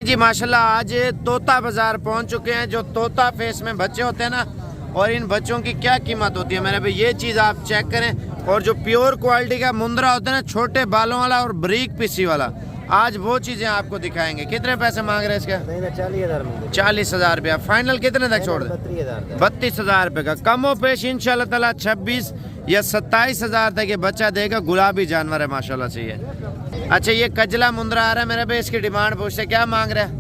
जी माशाल्लाह आज तोता बाजार पहुंच चुके हैं। जो तोता फेस में बच्चे होते हैं ना, और इन बच्चों की क्या कीमत होती है मेरे भाई, ये चीज़ आप चेक करें। और जो प्योर क्वालिटी का मुंद्रा होता है ना, छोटे बालों वाला और बारीक पीसी वाला, आज वो चीज़ें आपको दिखाएंगे। कितने पैसे मांग रहे हैं इसके? 40,000 रुपया। फाइनल कितने तक छोड़ दे? 32,000 रुपये का। कमो पेश इंशाल्लाह ताला 26 या 27,000 तक ये बच्चा देगा। गुलाबी जानवर है माशाल्लाह से ये। अच्छा ये कजला मुंद्रा आ रहा है मेरे भाई, इसकी डिमांड पूछते क्या मांग रहे हैं?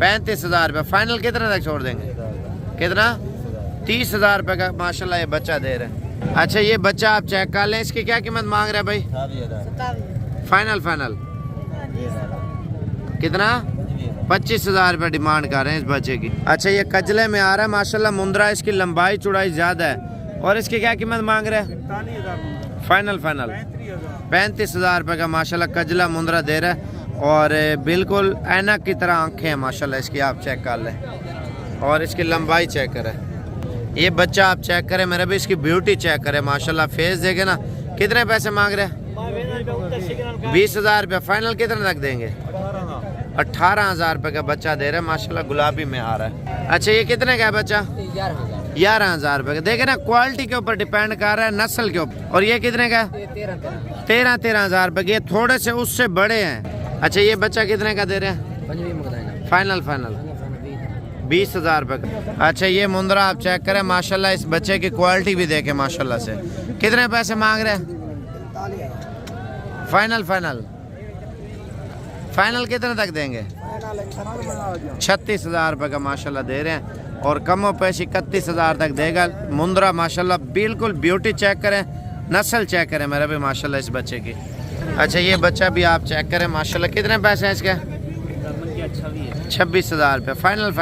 35,000 रुपये। फाइनल कितने तक छोड़ देंगे? कितना? 30,000 रुपये का माशाल्लाह ये बच्चा दे रहे हैं। अच्छा ये बच्चा आप चेक कर लें, इसकी क्या कीमत मांग रहे हैं भाई? फाइनल कितना? 25,000 रुपये डिमांड कर रहे हैं इस बच्चे की। अच्छा ये कजले में आ रहा है माशाल्लाह मुंद्रा, इसकी लंबाई चौड़ाई ज़्यादा है। और इसकी क्या कीमत मांग रहे हैं? फाइनल 35,000 रुपये का माशाल्लाह कजला मुंद्रा दे रहा है। और बिल्कुल ऐनक की तरह आंखें हैं माशाल्लाह इसकी, आप चेक कर लें। और इसकी लंबाई चेक करें। ये बच्चा आप चेक करें मेरे भी, इसकी ब्यूटी चेक करें माशाल्लाह। फेस देखे ना। कितने पैसे मांग रहे हैं? 20,000 रुपया। फाइनल कितने तक देंगे? 18,000 रुपये का बच्चा दे रहे हैं माशाल्लाह, गुलाबी में आ रहा है। अच्छा ये कितने का है बच्चा? 11,000 रुपये का। देखे ना, क्वालिटी के ऊपर डिपेंड कर रहा है, नस्ल के ऊपर। और ये कितने का है? 13,000 रुपये के। ये थोड़े से उससे बड़े हैं। अच्छा ये बच्चा कितने का दे रहे हैं? फाइनल 20,000 रुपये का। अच्छा ये मुंद्रा आप चेक करें माशाल्लाह, इस बच्चे की क्वालिटी भी देखें माशाल्लाह से। कितने पैसे मांग रहे हैं? फाइनल कितने तक देंगे? 36,000 रुपये का माशाल्लाह दे रहे हैं। और कमो पेश 31,000 तक देगा। मुंद्रा माशाल्लाह बिल्कुल ब्यूटी चेक करें, नस्ल चेक करें मेरा भी माशाल्लाह इस बच्चे की। अच्छा ये बच्चा भी आप चेक करें माशाल्लाह। कितने पैसे हैं इसके? 26,000 रुपये। फाइनल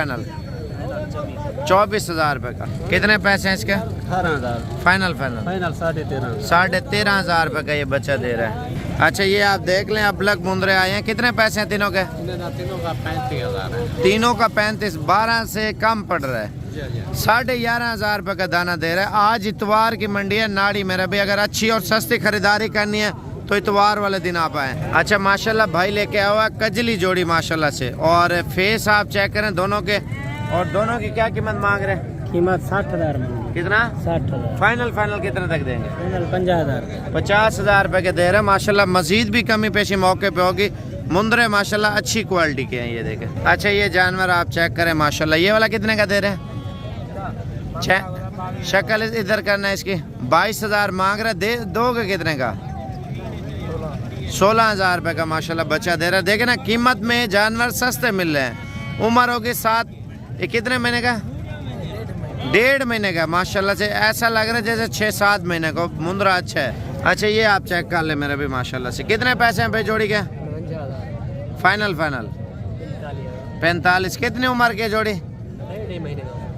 24,000 रुपये का। कितने पैसे हैं इसके? 18,000। फाइनल 13,500 रुपये का ये बच्चा दे रहा है। अच्छा ये आप देख लें, अब लग मुंद्रे आए हैं। कितने पैसे हैं तीनों के? तीनों का 35,000 है। तीनों का 35, 12 से कम पड़ रहा है। 11,500 रुपये का दाना दे रहा है। आज इतवार की मंडी है नाड़ी मेरा भी, अगर अच्छी और सस्ती खरीदारी करनी है तो इतवार वाले दिन आप आए। अच्छा माशाल्लाह भाई लेके आया हुआ कजली जोड़ी माशाल्लाह से। और फेस आप चेक करें दोनों के। और दोनों की क्या कीमत मांग रहे हैं? कीमत 60,000 में। कितना? 60,000। फाइनल कितने तक देंगे? 50,000। 50,000 रुपये के दे रहे हैं माशाल्लाह। मजीद भी कमी पेशी मौके पे होगी। मुंद्रे माशाल्लाह अच्छी क्वालिटी के हैं ये देखें। अच्छा ये जानवर आप चेक करें माशाल्लाह। ये वाला कितने का दे रहे हैं? शक्ल इधर करना है इसकी। 22,000 मांग रहे, दे दोगे कितने का? 16,000 रुपये का माशाल्लाह बच्चा दे रहा है। देखे ना, कीमत में जानवर सस्ते मिल रहे हैं। उम्र होगी 7, ये कितने महीने का? 1.5 महीने का माशाल्लाह से। ऐसा लग रहा है जैसे 6-7 महीने का। मुंद्रा अच्छा है। अच्छा ये आप चेक कर ले मेरे भी माशाल्लाह से। कितने पैसे हैं भाई जोड़ी के? फाइनल 45। कितनी उम्र के जोड़ी?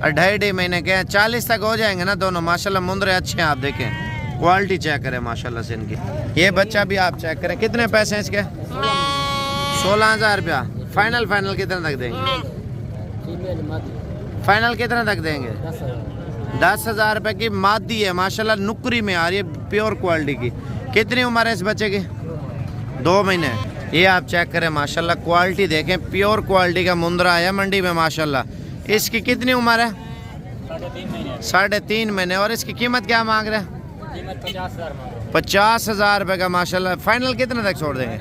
2.5 महीने के। 40 तक हो जाएंगे ना दोनों माशाल्लाह। मुंद्रे अच्छे हैं, आप देखें क्वालिटी चेक करें माशाल्लाह से इनकी। ये बच्चा भी आप चेक करें। कितने पैसे हैं इसके? 16,000 रुपया। फाइनल कितने तक देंगे? फाइनल कितने तक देंगे? 10,000 रुपये की मादी है माशाल्लाह, नुकरी में आ रही है, प्योर क्वालिटी की। कितनी उम्र है इस बच्चे की? 2 महीने। ये आप चेक करें माशाल्लाह, क्वालिटी देखें, प्योर क्वालिटी का मुंद्रा आया मंडी में माशाल्लाह। इसकी कितनी उम्र है? 3.5 महीने। और इसकी कीमत क्या मांग रहे हैं? 50,000 रुपये का माशाल्लाह। फाइनल कितने तक छोड़ देंगे?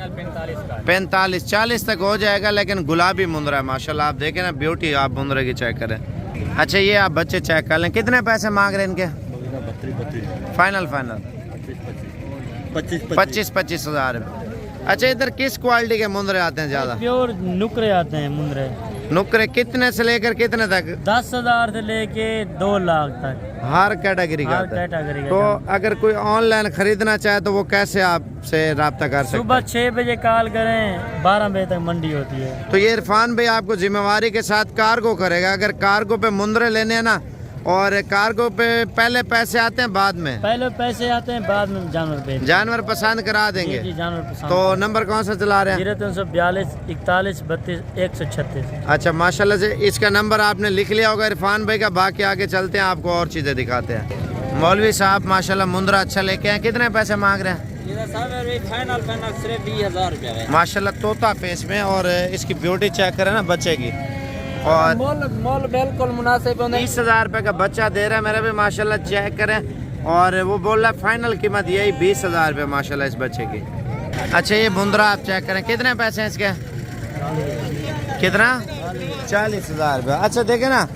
45, 40 तक हो जाएगा। लेकिन गुलाबी मुंद्रा है माशाल्लाह, आप देखें ना ब्यूटी, आप मुंद्रे की चेक करें। अच्छा ये आप बच्चे चेक कर लें। कितने पैसे मांग रहे हैं इनके? फाइनल 25,000 रुपये। अच्छा इधर किस क्वालिटी के मुंद्रे आते हैं ज़्यादा? प्योर नुकरे आते हैं मुंद्रे। नुकरे कितने से लेकर कितने तक? 10,000 से लेके 2 लाख तक। हर कैटेगरी का? तो अगर कोई ऑनलाइन खरीदना चाहे तो वो कैसे आपसे रब्ता कर सकते? सुबह 6 बजे कॉल करें, 12 बजे तक मंडी होती है। तो ये इरफान भाई आपको जिम्मेवारी के साथ कार्गो करेगा। अगर कार्गो पे मुंद्रे लेने हैं ना, और कार्गो पे पहले पैसे आते हैं बाद में? पहले पैसे आते हैं, बाद में जानवर पे। जानवर पसंद करा देंगे? जी जानवर पसंद। तो नंबर कौन सा चला रहे हैं? 0342 41 32 136। अच्छा माशाल्लाह से इसका नंबर आपने लिख लिया होगा इरफान भाई का। बाकी आगे चलते हैं, आपको और चीज़ें दिखाते हैं। मौलवी साहब माशाल्लाह मुंद्रा अच्छा लेके हैं। कितने पैसे मांग रहे हैं? फाइनल फाइनल सिर्फ 20,000 रुपया है माशाल्लाह तोता फेस में। और इसकी ब्यूटी चेक करें ना बच्चे की। और मोल बिल्कुल मुनासिब है। 20,000 रुपये का बच्चा दे रहा है मेरे भी माशाल्लाह, चेक करें। और वो बोल रहा है फाइनल कीमत यही 20,000 रुपये माशाल्लाह इस बच्चे की। अच्छा ये मुंद्रा आप चेक करें, कितने पैसे हैं इसके? कितना? 40,000 रुपये। अच्छा देखे ना,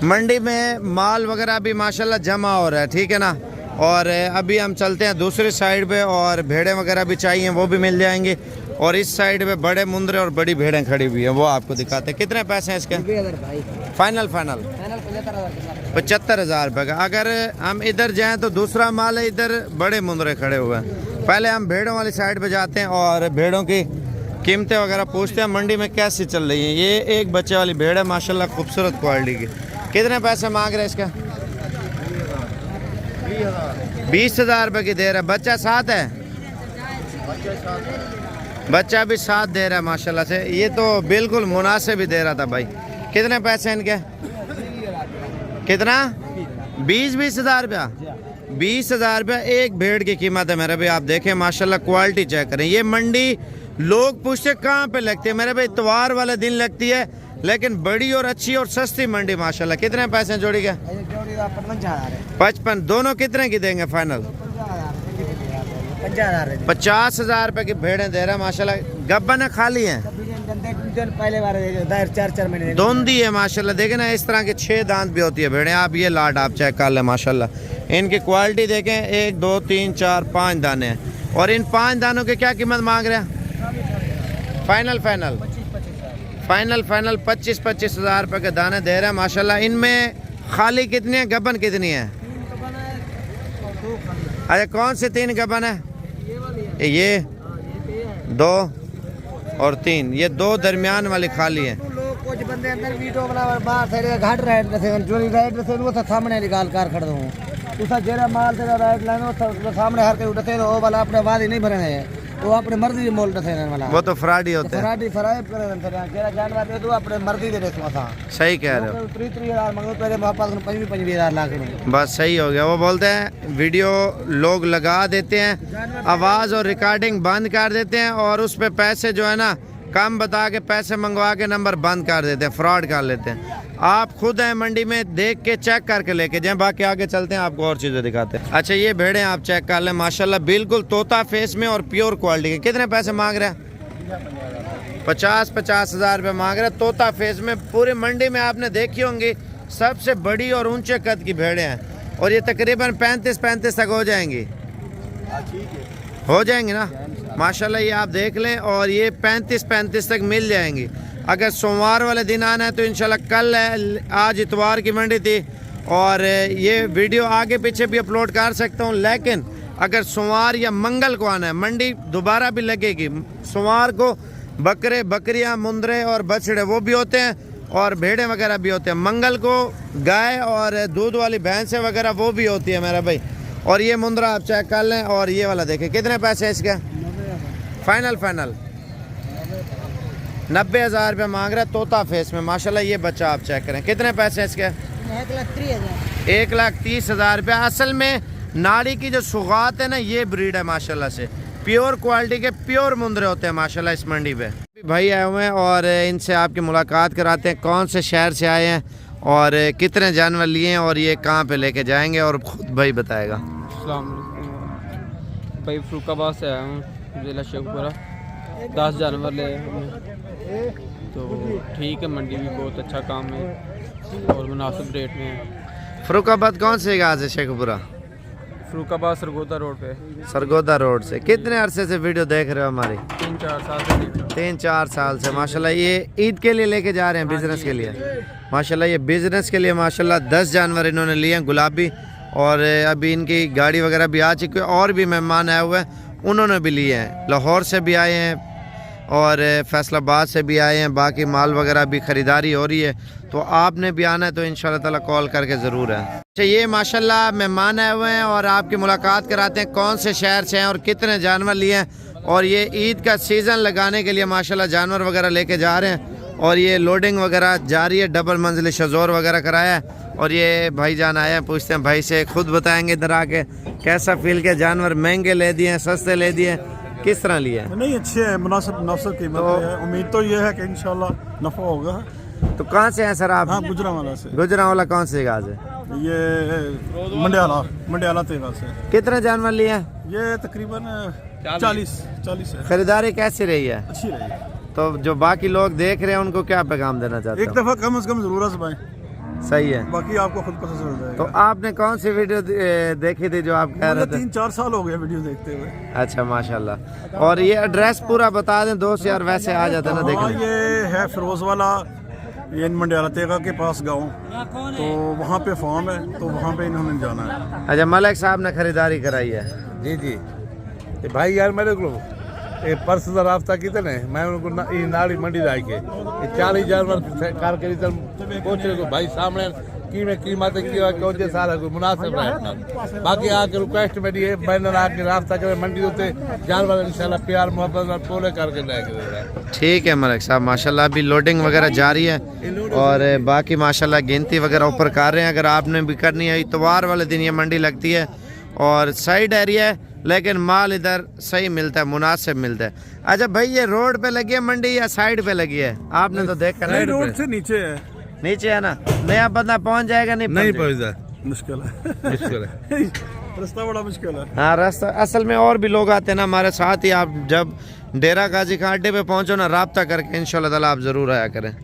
मंडी में माल वगैरह भी माशाल्लाह जमा हो रहा है, ठीक है ना। और अभी हम चलते हैं दूसरी साइड पे, और भेड़ें वगैरह भी चाहिए वो भी मिल जाएंगी। और इस साइड पे बड़े मुंद्रे और बड़ी भेड़ें खड़ी हुई है, वो आपको दिखाते हैं। कितने पैसे हैं इसके? फाइनल 75,000 रुपये का। अगर हम इधर जाएं तो दूसरा माल है, इधर बड़े मुंद्रे खड़े हुए हैं। पहले हम भेड़ों वाली साइड पे जाते हैं और भेड़ों की कीमतें वगैरह पूछते हैं मंडी में कैसी चल रही है। ये एक बच्चे वाली भेड़ है माशाल्लाह, खूबसूरत क्वालिटी की। कितने पैसे मांग रहे हैं इसका? 20,000 रुपये की दे रहा है। बच्चा साथ है, बच्चा भी साथ दे रहा है माशाल्लाह से। ये तो बिल्कुल मुनासिब ही दे रहा था भाई। कितने पैसे हैं इनके? कितना? 20,000 रुपया। 20,000 रुपया एक भेड़ की कीमत है मेरे भाई। आप देखें माशाल्लाह, क्वालिटी चेक करें। ये मंडी लोग पूछते कहाँ पे लगती है मेरे भाई? इतवार वाले दिन लगती है, लेकिन बड़ी और अच्छी और सस्ती मंडी माशाल्लाह। कितने पैसे जोड़ी के? 55। दोनों कितने की देंगे फाइनल? 50,000 रुपए की भेड़ें दे रहे हैं माशाल्लाह। गब्बन है खाली है? पहले बार 4 महीने दोंदी है माशाल्लाह। देखें ना, इस तरह के 6 दांत भी होती है भेड़ें। आप ये लाट आप चेक कर लें माशाल्लाह। इनकी क्वालिटी देखें, 1 2 3 4 5 दाने हैं। और इन 5 दानों की क्या कीमत मांग रहे हैं? फाइनल 25,000 रुपए के दाने दे रहे हैं माशाल्लाह। इनमें खाली कितनी है, गबन कितनी है? अरे कौन से 3 गबन है? ये 2 और 3, ये 2 दरमियान वाली खाली है। कुछ बंदे अंदर वीडियो बना बाहर से घाट राइड रहे जो राइड रहे वो सामने निकाल कर खड़ दूं तुसा जेरा माल तेरा राइड लानो तो सामने हर के उठते वो वाला अपने बाद ही नहीं भरने है, वो अपने मर्जी मोल रहे वाला, वो तो फ्रॉड ही होते हैं। फ्रॉड फराइब करे जेरा जानवर दे दो अपने मर्जी दे देतो था। सही कह रहे हो। 3,000 मंगो तेरे पास 25,000 लाख में बस सही हो गया। वो बोलते हैं वीडियो लोग लगा देते हैं, आवाज़ और रिकॉर्डिंग बंद कर देते हैं, और उस पे पैसे जो है ना कम बता के पैसे मंगवा के नंबर बंद कर देते हैं, फ्रॉड कर लेते हैं। आप खुद हैं मंडी में, देख के चेक करके लेके जाएं। बाकी आगे चलते हैं, आपको और चीज़ें दिखाते हैं। अच्छा ये भेड़ें आप चेक कर लें माशाल्लाह, बिल्कुल तोता फेस में और प्योर क्वालिटी के। कितने पैसे मांग रहे हैं? 50,000 रुपये मांग रहे हैं तोता फेस में। पूरी मंडी में आपने देखी होंगी सबसे बड़ी और ऊंचे कद की भेड़ें हैं, और ये तकरीबन 35 तक हो जाएंगी। हो जाएंगी ना माशाल्लाह, ये आप देख लें। और ये 35 तक मिल जाएंगी। अगर सोमवार वाले दिन आना है तो इंशाल्लाह कल है, आज इतवार की मंडी थी, और ये वीडियो आगे पीछे भी अपलोड कर सकता हूँ। लेकिन अगर सोमवार या मंगल को आना है, मंडी दोबारा भी लगेगी। सोमवार को बकरे, बकरियाँ, मुंदरे और बछड़े वो भी होते हैं, और भेड़ें वगैरह भी होते हैं। मंगल को गाय और दूध वाली भैंसें वगैरह वो भी होती है मेरा भाई। और ये मुंदरा आप चेक कर लें। और ये वाला देखें, कितने पैसे हैं इसके? फाइनल 90,000 रुपये मांग रहा है तोता फेस में माशाल्लाह। ये बच्चा आप चेक करें, कितने पैसे हैं इसके? 1,30,000 रुपये। असल में नाड़ी की जो सुगात है ना, ये ब्रीड है माशाल्लाह से। प्योर क्वालिटी के प्योर मुंदरे होते हैं माशाल्लाह इस मंडी पे। भाई आए हुए हैं और इनसे आपकी मुलाकात कराते हैं, कौन से शहर से आए हैं और कितने जानवर लिए हैं और ये कहाँ पे लेके जाएंगे, और खुद भाई बताएगा। भाई फरुखाबाद से आया हूँ, जिला शेखपुरा। 10 जानवर ले तो ठीक है, मंडी भी बहुत अच्छा काम है और मुनासिब रेट में है। फरुखाबाद कौन से जगह से? शेखपुरा, फरुखाबाद सरगोदा रोड पे। सरगोदा रोड से। कितने अरसे से वीडियो देख रहे हो हमारी? 3-4 साल से देख रहा हूँ। 3-4 साल से माशाल्लाह। ये ईद के लिए लेके जा रहे हैं, बिजनेस के लिए माशाल्लाह। ये बिजनेस के लिए माशाल्लाह 10 जानवर इन्होंने लिए हैं गुलाबी, और अभी इनकी गाड़ी वगैरह भी आ चुकी है। और भी मेहमान आए हुए हैं, उन्होंने भी लिए हैं। लाहौर से भी आए हैं और फैसलाबाद से भी आए हैं। बाकी माल वगैरह भी ख़रीदारी हो रही है, तो आपने भी आना है तो इंशाल्लाह ताला कॉल करके ज़रूर है। अच्छा ये माशाल्लाह मेहमान आए हुए हैं और आपकी मुलाकात कराते हैं, कौन से शहर से हैं और कितने जानवर लिए हैं। और ये ईद का सीज़न लगाने के लिए माशाल्लाह जानवर वगैरह लेके जा रहे हैं, और ये लोडिंग वगैरह जारी है, डबल मंजिल शजोर वगैरह कराया है। और ये भाईजान आए हैं, पूछते हैं भाई से, खुद बताएंगे इधर आके कैसा फील किया, जानवर महंगे ले दिए, सस्ते ले दिए, किस तरह लिए? नहीं अच्छे हैं, मुनासिब कीमत है। उम्मीद तो ये है कि इंशाल्लाह नफा होगा। तो कहाँ से हैं सर आप? हाँ, गुजरांवाला से। गुजरांवाला कौन सी जगह से? ये मंडियाला तेगा से। कितने जानवर लिए हैं? ये तकरीबन 40 है। खरीदारी कैसी रही है? अच्छी रही। तो जो बाकी लोग देख रहे हैं उनको क्या पैगाम देना चाहते एक हो? दफा कम से कम जरूर आजमाएं, सही है। बाकी आपको खुद पता चल जाएगा। तो आपने कौन सी वीडियो देखी थी जो आप कह रहे थे? 3-4 साल हो गए वीडियो देखते हुए। अच्छा माशाल्लाह। और ये एड्रेस पूरा बता दें दोस्त यार, वैसे आ जाते ना हाँ, देखने। ये है फिरोज वाला, ये मंडियाला तेगा के पास गाँव, तो वहाँ पे फार्म है, तो वहाँ पे इन्होंने जाना है। अच्छा, मलिक साहब ने खरीदारी कराई है? जी जी। ये भाई यार मेरे को ये पर्स का रास्ता कितने ने मैं उनको नाड़ी मंडी जाए के 40 जानवर कार के पूछ रहे भाई सामने की में कीमत की सारा कोई मुनासिब है। बाकी आके रिक्वेस्ट मेरी है बैनर आके रास्ता करे मंडी होते जानवर इंशाल्लाह प्यार मोहब्बत पोले करके लेके। ठीक है मलिक साहब, माशाल्लाह अभी लोडिंग वगैरह जारी है और बाकी माशाल्लाह गिनती वगैरह ऊपर कर रहे हैं। अगर आपने भी करनी है, इतवार वाले दिन ये मंडी लगती है और साइड एरिया है, लेकिन माल इधर सही मिलता है, मुनासिब मिलता है। अच्छा भाई, ये रोड पे लगी है मंडी या साइड पे लगी है? आपने तो देखा नहीं, रोड से नीचे है। नीचे है ना? नया बंदा पहुंच जाएगा? नहीं पहुंचा, मुश्किल है। मुश्किल है। रास्ता बड़ा मुश्किल है। हाँ रास्ता, असल में और भी लोग आते हैं ना हमारे साथ ही। आप जब डेरा गाजी खान अड्डे पे पहुंचो ना, राब्ता करके इंशाल्लाह ताला आप जरूर आया करें।